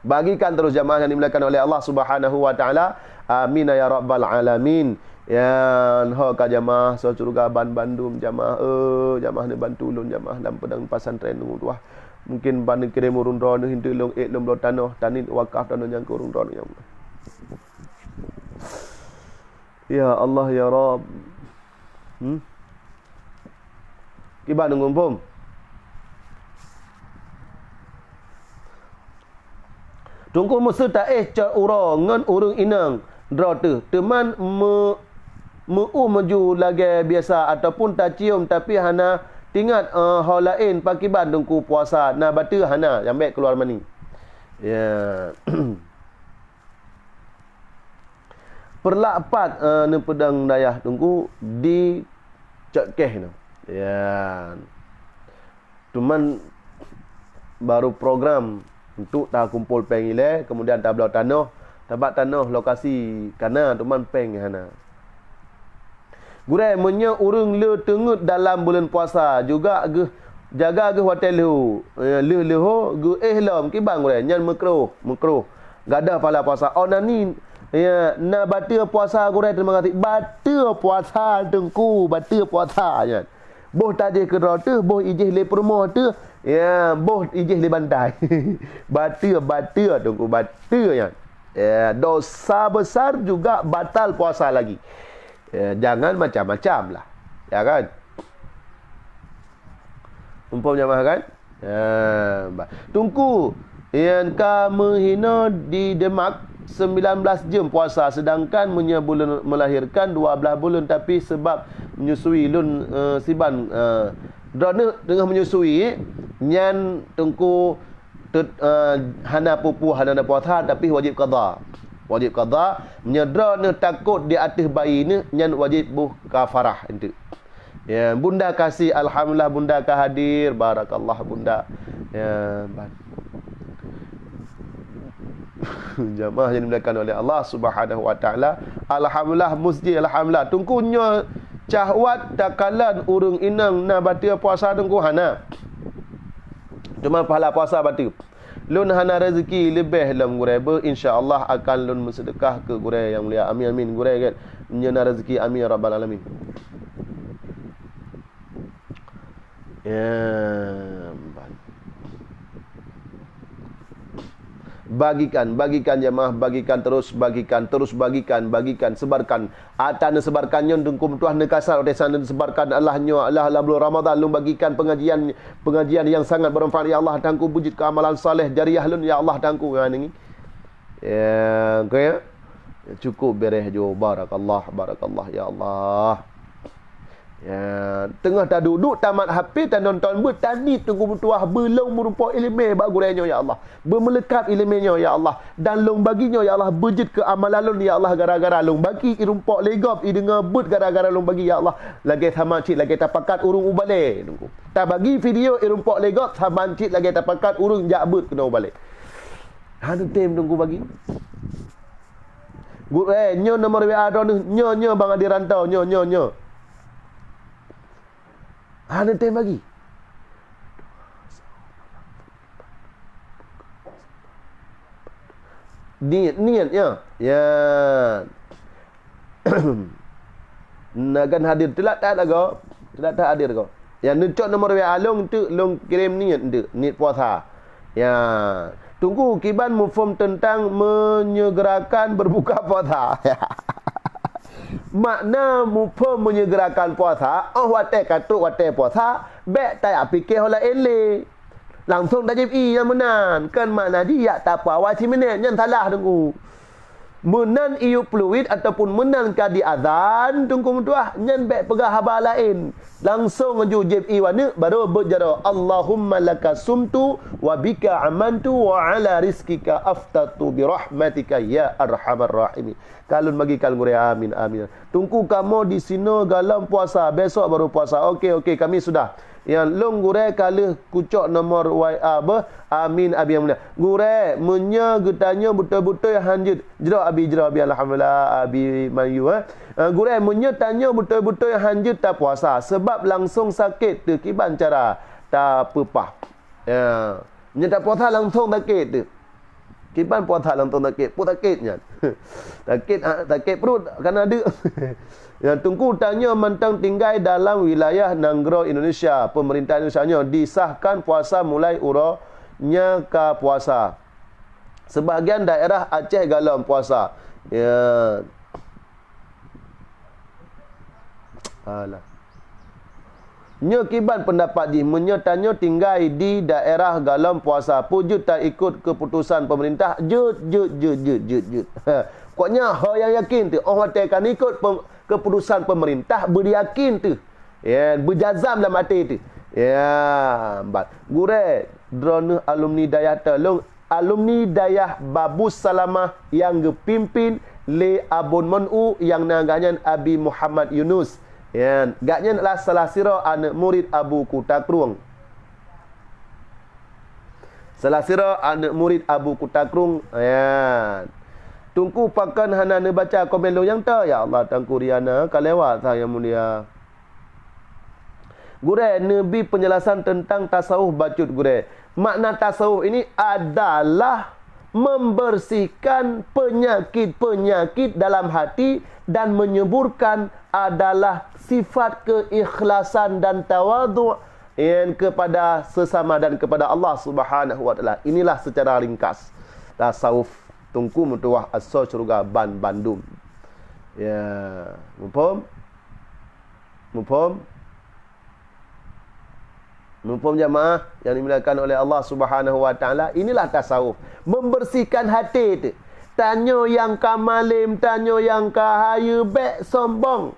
S1: Bagikan terus jamaah yang dimuliakan oleh Allah Subhanahu wa taala. Amin ya rabbal alamin. Ya, ka jamaah so curuga Bandung jamaah jamaah ni bantu ulun jamaah dalam pedang pasantren tu mungkin ban kirim urun ron hindu long lom lo tanah tanit wakaf tanah yang urun ron yang ya Allah ya Rabb kiba ngumpum tunggu musuh tak cat urang ngan urang inang dra tu teman maju lagi biasa ataupun tak cium tapi hana tingat hal lain pakiban dengku puasa na batu hana yang baik keluar mani ya perlapat ne pedang dayah dengku di cekeh no ya cuman baru program untuk tak kumpul pengile kemudian tak belau tanah tabat tanah lokasi kana tuman peng hana gurai menye urang le tengut dalam bulan puasa juga jaga hotel le ho ihlam kibang gurai nyan makruh gadah pala puasa nani ya na batal puasa gurai terima kasih batal puasa tengku batal puasa nya boh tadi ke tu boh ijih le perumah tu ya boh ijih le bantai batal tengku batal nya ya dosa besar juga batal puasa lagi. Ya, jangan macam-macam lah. Ya kan? Umpamanya mah kan? Ya, tungku yang kamu hina di Demak 19 jam puasa sedangkan bulan melahirkan 12 bulan tapi sebab menyusui lun siban drone tengah menyusui nyan tungku hana pupu hana puasa tapi wajib qada menyedra ni takut di atas bayi ni nyan wajib buh kafarah itu ya bunda kasih alhamdulillah bunda ka hadir barakallah bunda ya jamaah yang dimuliakan oleh Allah Subhanahu wa taala alhamdulillah musji alhamdulillah tungkunya cahwat takalan urang inang na batal puasa tungku hana cuma pahala puasa batal lun hana rezeki lebih dalam gurai insya-Allah akan lun bersedekah ke gurai yang mulia amin amin gurai kan nyana rezeki amin ya rabbal alamin ya bagikan jemaah bagikan sebarkan atana sebarkannya dengkum tuah nekasar oleh sana sebarkan Allahnya Allah bulan Ramadan lu bagikan pengajian yang sangat bermanfaat ya Allah tangku wujud ke amalan saleh jariah lun ya Allah tangku ya ni ya kaya Cukup beres jo. Barakallah ya Allah. Ya, tengah dah duduk tamat HP tak nonton tadi tunggu mutuah belum merupa ilmu baguranya ya Allah. Bermelekap ilmunya ya Allah. Dan long baginya ya Allah berjet ke amalan ya Allah gara-gara long bagi irumpak legap i dengar but gara-gara long bagi ya Allah. Lagi sama cik lagi tapakat urung ubale tunggu. Tak bagi video irumpak legap sama cik lagi tapakat urung jak but kena ubale. Hanu tem tunggu bagi. Gure nyo nomor WA dah ni nyo bang adi rantau nyo. Ada time bagi. Niatnya. Ya. Nakan hadir telak tak kau? Telak tak hadir kau. Yang nucuk nomor WA long tu long kirim niat tu, niat puasa. Ya. Tunggu kiban mufum tentang menyegerakan berbuka puasa. Makna mupa menyegerakan puasa, wate katuk wate puasa, bek tak fikir hola ele. Langsung dah jadi yang menan. Kan makna dia tak apa awal 10 minit yang salah tunggu. Menan iu fluid ataupun menan kadi azan tunggu mutuah nyan bek pegah haba lain. Langsung ngeju jadi wana baru berjara Allahumma laka sumtu wa bika amantu wa ala rizkika aftatu bi rahmatika ya arhamar rahimin. Kalun bagi kalun amin amin. Tunggu kamu di sini dalam puasa, besok baru puasa. Okey kami sudah. Yang long gure kali kucok nomor WA apa? Amin abi yang mulia. Gure menya getanya betul-betul yang hanjut. Jera abi alhamdulillah abi mayu Gure menya tanya betul-betul yang hanjut tak puasa sebab langsung sakit tu kiban cara tak pepah. Ya. Menya tak puasa langsung sakit tu. Kiban puasa langsung sakit, pun sakitnya. Sakit perut kan ada. Yang tunggu tanya mentang tinggal dalam wilayah Nanggro Indonesia, pemerintah Indonesia disahkan puasa mulai uranya ke puasa. Sebahagian daerah Aceh galam puasa. Ya. Alah. Nya kiban pendapat di menyatanya tinggal di daerah galam puasa pujud tak ikut keputusan pemerintah jut. Koknya ha yang yakin tu orang tekan ikut keputusan pemerintah beryakin tu. Ya, berjazam dalam hati tu. Ya, bat. Gure drone alumni dayah telung alumni dayah Babus Salamah yang gepimpin le Abun Manu yang naganya Abi Muhammad Yunus. Ya, gaknya adalah salah sira anak murid Abu Kutakrung. Salah sira anak murid Abu Kutakrung. Ya. Tunggu pakan hana baca komen lo yang ta ya Allah tangku riana kalewat saya mulia. Gure nabi penjelasan tentang tasawuf bacut gure. Makna tasawuf ini adalah membersihkan penyakit-penyakit dalam hati dan menyuburkan adalah sifat keikhlasan dan tawadhu' yang kepada sesama dan kepada Allah Subhanahu wa taala. Inilah secara ringkas tasawuf tungku mutuah asal syurga Bandung. Ya, mufhum jamaah yang dimuliakan oleh Allah Subhanahu wa taala. Inilah tasawuf, membersihkan hati itu. Tanya yang kamalim, tanya yang kahaya, bek sombong.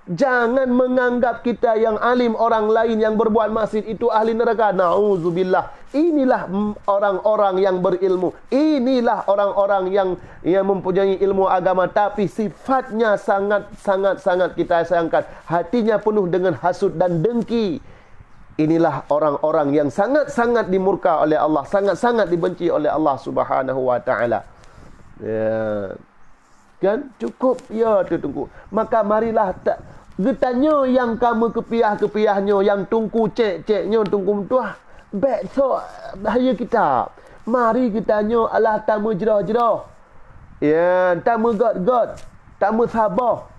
S1: Jangan menganggap kita yang alim, orang lain yang berbuat maksiat itu ahli neraka. Nauzubillah. Inilah orang-orang yang berilmu. Inilah orang-orang yang mempunyai ilmu agama tapi sifatnya sangat kita sayangkan. Hatinya penuh dengan hasud dan dengki. Inilah orang-orang yang sangat-sangat dimurka oleh Allah, sangat-sangat dibenci oleh Allah Subhanahu wa taala. Ya. Kan cukup ya tu tunggu. Maka marilah getanya yang kamu kepiah-kepiahnya, yang tunggu cek-ceknya tunggu tuah. Besok bahaya kita. Mari kitanya Allah tamu jerah-jerah. Ya, tamu god-god, tamu sabar.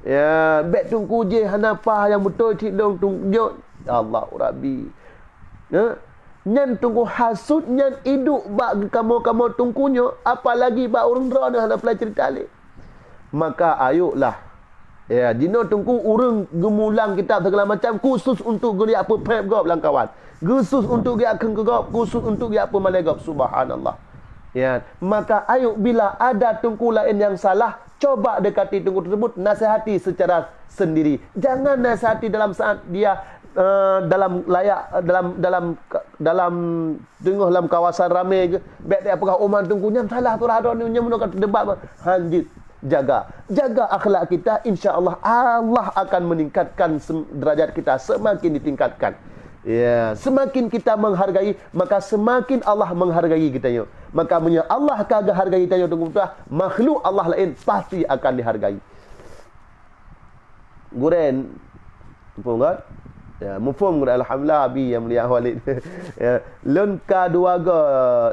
S1: Ya, bet tunggu je hanapa yang betul cik dong tunggu. Allah Rabbi. Ya. Nyan tunggu hasud nyan hidup bak kamu tunggunya apalagi bak orang drone hendak pelai cerita le. Maka ayuklah ya dino tunggu urang gemulang kitab segala macam khusus untuk geli apa pep gop lang kawan. Khusus untuk dia akan gegop, khusus untuk dia apa malai gop subhanallah. Ya, maka ayo bila ada tungku lain yang salah, coba dekati tungku tersebut, nasihati secara sendiri. Jangan nasihati dalam saat dia dalam layak dalam tengah dalam kawasan ramai ke, baik dia apakah umat tungkunya salah tu ada ni menukar debat hanjit. Jaga akhlak kita, insya-Allah Allah akan meningkatkan derajat kita, semakin ditingkatkan. Ya, semakin kita menghargai, maka semakin Allah menghargai kita yo. Maka punya Allah kagak hargai kita yo tunggu makhluk Allah lain pasti akan dihargai. Guren pungat. Ya, mufhum guren alhamdulillah abi yang mulia Walid. Ya, lun kedua ga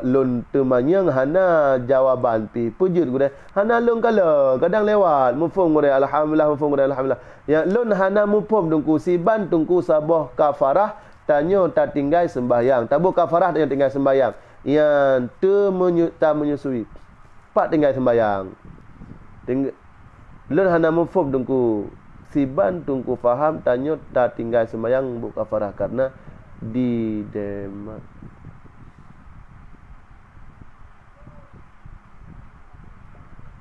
S1: lun temanyang hana jawaban pi pujud guren. Hana lun kala kadang lewat mufhum guren alhamdulillah mufhum guren alhamdulillah. Ya, lun hana mufhum tungku siban tungku sabah kafarah tanya tak tinggal sembahyang. Tabu kafarah tanya tinggal sembahyang. Yang tak menyusui. Pak tinggal sembahyang. Lun hana mufhum tungku siban tungku faham tanya tak tinggal sembahyang bu kafarah karena di demak.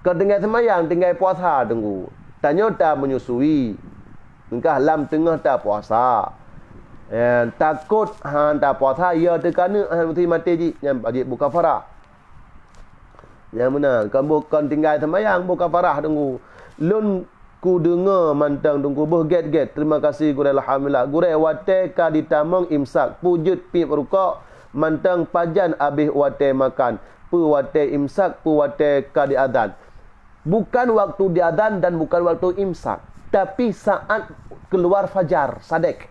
S1: Kau tinggal sembahyang, tinggal puasa tunggu. Tanya tak menyusui. Engkau lam tengah tak puasa. Takut tak puasa ya tekana mati ji yang wajib buka farah. Yang mana kan bukan tinggal sembahyang buka farah tunggu. Lun ku dengar mantang tunggu boh get. Terima kasih gure alhamdulillah. Gure wate ka ditamong imsak pujud pi ruka mantang pajan abih wate makan. Pu wate imsak pu wate ka diadzan. Bukan waktu diadzan dan bukan waktu imsak, tapi saat keluar fajar sadek.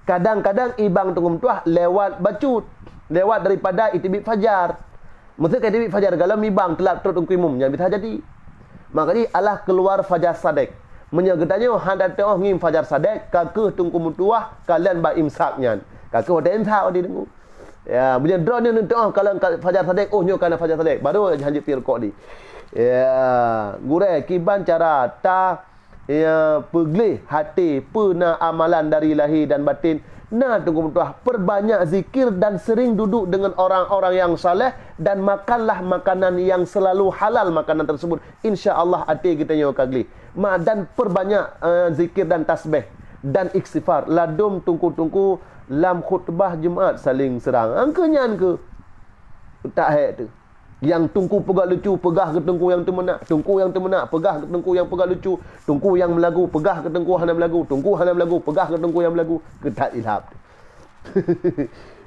S1: Kadang-kadang ibang tunggu tuah lewat bacut, lewat daripada itibit fajar. Maksudnya itibit fajar kalau ibang telat terus umum yang bisa jadi. Makanya Allah keluar fajar sadek. Menyegetanya hendak tengok ngim fajar sadek, kakeh tunggu mutuah kalian ba imsaknya. Kakeh ada imsak di tunggu. Ya, punya drone ni tengok kalau fajar sadek, oh nyo kana fajar sadek. Baru hanjit pi rekod di. Ya, gure kiban cara ta ya peglih hati puna amalan dari lahir dan batin. Nah tunggu mutuah perbanyak zikir dan sering duduk dengan orang-orang yang saleh dan makanlah makanan yang selalu halal makanan tersebut. Insya-Allah hati kita yang kagli. Dan perbanyak zikir dan tasbih dan istighfar. Ladum tungku-tungku lam khutbah Jumaat saling serang. Angkanya angka tak hek tu. Yang tungku pegah lucu, pegah ke tungku yang temenak. Tungku yang temenak, pegah ke tungku yang pegah lucu. Tungku yang melagu, pegah ke tungku hana melagu. Tungku hana melagu, pegah ke tungku yang melagu. Ketat ilham.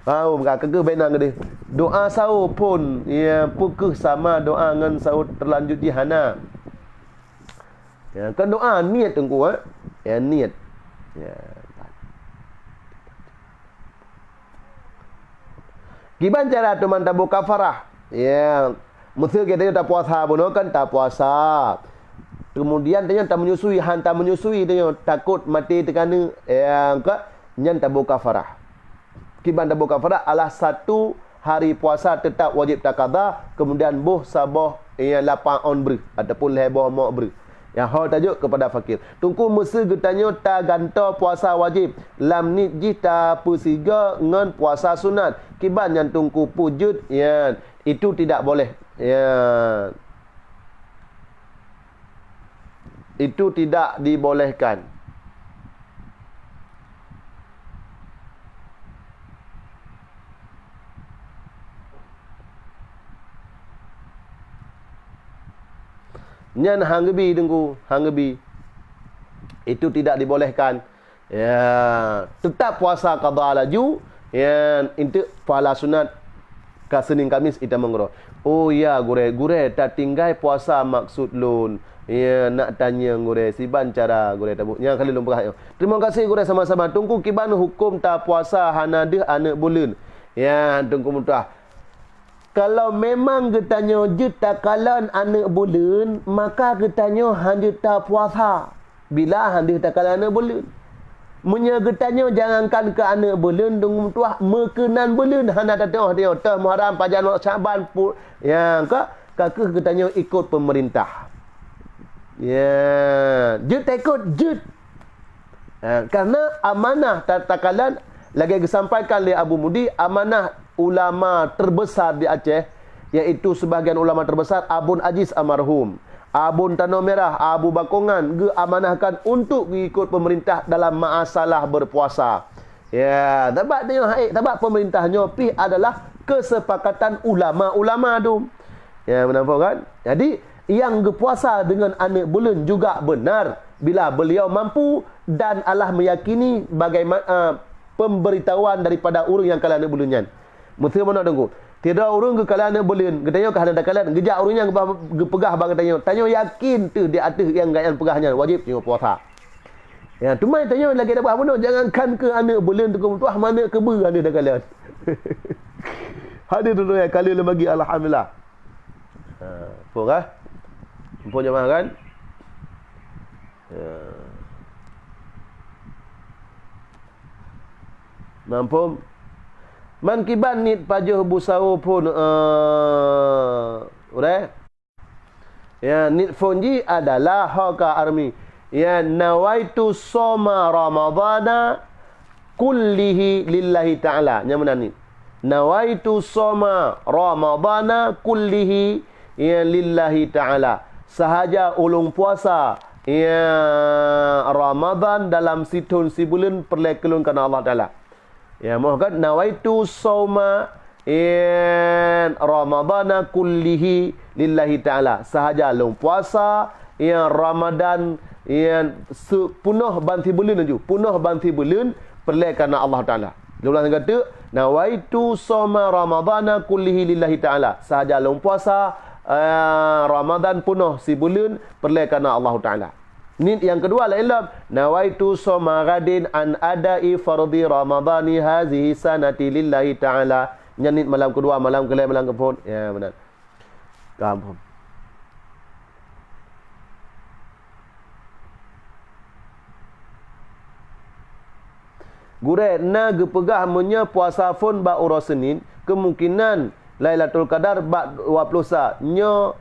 S1: Tahu mereka ke benang ke dia. Doa sahur pun ya pukul sama doa dengan sahur terlanjut di hana. Ya, kan doa niat tungku ya niat. Ya. Gimana cara tu mantabu kafarah? Ya, mesti kita tak puasa pun kan tak puasa. Kemudian dia tak menyusui, hantar menyusui dia takut mati tekana yang ke nyan tabu kafarah. Kiban tabu kafarah adalah satu hari puasa tetap wajib tak qada, kemudian boh sabah yang 8 on ber ataupun leboh mak ber. Yang hal tajuk kepada fakir. Tungku mesti getanya ta ganta puasa wajib. Lam ni jita pusiga ngan puasa sunat. Kiban yang tungku pujud ya itu tidak boleh. Ya. Itu tidak dibolehkan. Nyan hanggebi tunggu, hanggebi. Itu tidak dibolehkan. Ya, tetap puasa qada laju, ya, itu pahala sunat ka Senin Kamis kita mengro. Oh ya, gure tak tinggal puasa maksud lun. Ya, nak tanya gure siban cara gure tabuknya kali lun perah. Terima kasih gure sama-sama. Tunggu kiban hukum tak puasa hana deh anak bulan. Ya, tunggu mutah. Kalau memang getanya juta kalan anak bulan, maka getanya hanya tak puasa. Bila hanya tak kalan anak bulan. Munya getanya jangankan ke anak bulan, tunggu tuah mekenan bulan hanya tak tengok dia tah Muharram pajan Syaban pun yang kakek getanya ikut pemerintah. Ya, jut ikut jut. Karena amanah takalan lagi disampaikan oleh Abu Mudi, amanah ulama terbesar di Aceh iaitu sebahagian ulama terbesar Abun Aziz almarhum, Abun Tanah Merah, Abu Bakongan amanahkan untuk mengikut pemerintah dalam masalah berpuasa. Ya, sebab pemerintahnya pi adalah kesepakatan ulama-ulama tu. Ya, nampak kan? Jadi yang berpuasa dengan anak bulan juga benar bila beliau mampu dan Allah meyakini bagaimana pemberitahuan daripada orang yang kala anak bulannya. Mesti mana tunggu. Tidak orang ke kala anak bulan, katanya ke hendak kalian gejak orang yang pegah bang katanya. Tanya yakin tu di atas yang gayan pegahnya wajib tengok puasa. Ya, cuma tanya lagi dapat apa jangankan ke anak bulan tu tuah mana ke ber anak dah kalian. Hadir dulu ya kali bagi alhamdulillah. Pokah. Empuk jemaah kan? Mampu mankiban nit pajuh busau pun udah ya nit fonji adalah haka army ya nawaitu soma ramadana kullihi lillahi ta'ala nyaman nit nawaitu soma ramadana kullihi ya lillahi ta'ala sahaja ulung puasa ya Ramadan dalam situn si bulan perlekelun kerana Allah Ta'ala. Ya, mohon nawaitu sauma in Ramadana kullihi lillahi ta'ala. Sahaja ulung puasa ya Ramadan ya punuh banti bulanaju. Punuh banti bulan perlekelun Allah Ta'ala. Diulang kata nawaitu sauma Ramadana kullihi lillahi ta'ala. Sahaja ulung puasa Ramadan penuh si bulan perle kerana Allah Ta'ala. Ni yang kedua la ilam nawaitu soma gadin an adai fardhi ramadhani hazihi sanati lillahi ta'ala. Nyanit malam kedua, malam kelai, malam kepun. Ya benar. Faham. Gure na gepegah menya puasa fun ba ura Senin kemungkinan Lailatul Qadar bak 20 sa nyo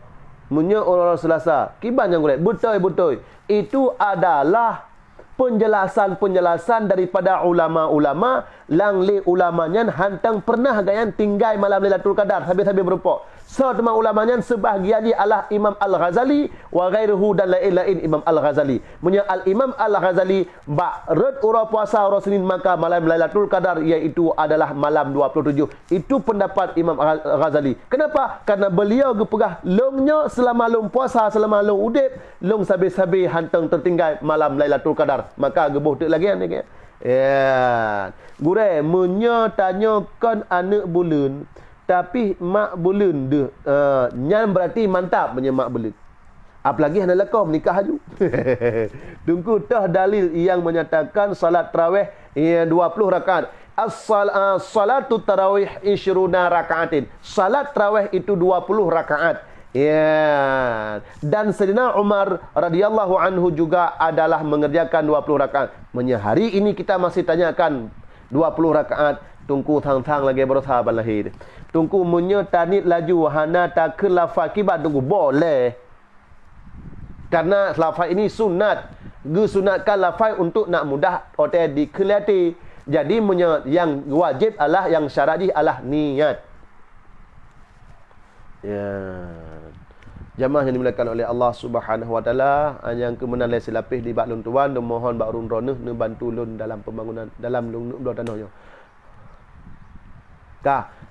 S1: munyo orang Selasa kiban yang gurek betul itu adalah penjelasan daripada ulama-ulama langli ulamanya hantang pernah gayan tinggal malam Lailatul Qadar habis-habis berupa semua ulamanya sebahagian adalah Imam Al-Ghazali wa ghairuhu dan lain-lain Imam Al-Ghazali munya Al-Imam Al-Ghazali ba'rad ura puasa ura Senin maka malam Lailatul Qadar iaitu adalah malam 27 itu pendapat Imam Al-Ghazali. Kenapa? Karena beliau gepegah longnya selama long puasa selama long udip long sabi-sabi hantang tertinggal malam Lailatul Qadar maka gebuh tak lagi ni kan. Ya. Gure munya tanyakan anak bulan tapi mak bulan de nyan berarti mantap punya mak bulan. Apalagi hendak lekau menikah haju. Tunggu tah dalil yang menyatakan salat tarawih 20 rakaat. As-salatu tarawih 20 rakaatin. Salat tarawih itu 20 rakaat. Ya. Dan Sayyidina Umar radhiyallahu anhu juga adalah mengerjakan 20 rakaat. Hari ini kita masih tanyakan 20 rakaat. Tunggu thang-thang lagi bersahabat lahir. Tunggu munya tanit laju hana tak ke lafaz kibat tunggu boleh. Karena lafaz ini sunat. Sunatkan lafaz untuk nak mudah otak dikelati. Jadi munya yang wajib adalah yang syar'i adalah niat. Ya. Jamaah yang dimuliakan oleh Allah Subhanahu wa taala, yang kemenan lai selapih di bak lun tuan dan mohon bak run roneh ne bantu lun dalam pembangunan dalam lun dua tanahnya.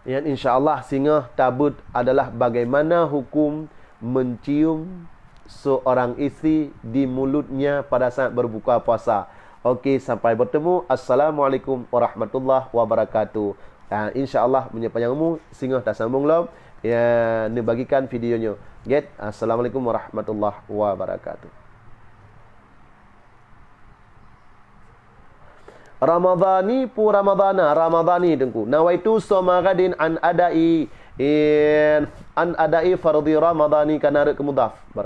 S1: Yang insya-Allah singa tabut adalah bagaimana hukum mencium seorang isteri di mulutnya pada saat berbuka puasa. Okey, sampai bertemu. Assalamualaikum warahmatullahi wabarakatuh. Insya-Allah menyepanjang umur singa tak sambung lom. Ya, ni bagikan videonya. Get. Assalamualaikum warahmatullahi wabarakatuh. Ramadhani pu Ramadhana Ramadhani dengku nawaitu somagadin an adai fardhi Ramadhani kana ke mudhaf.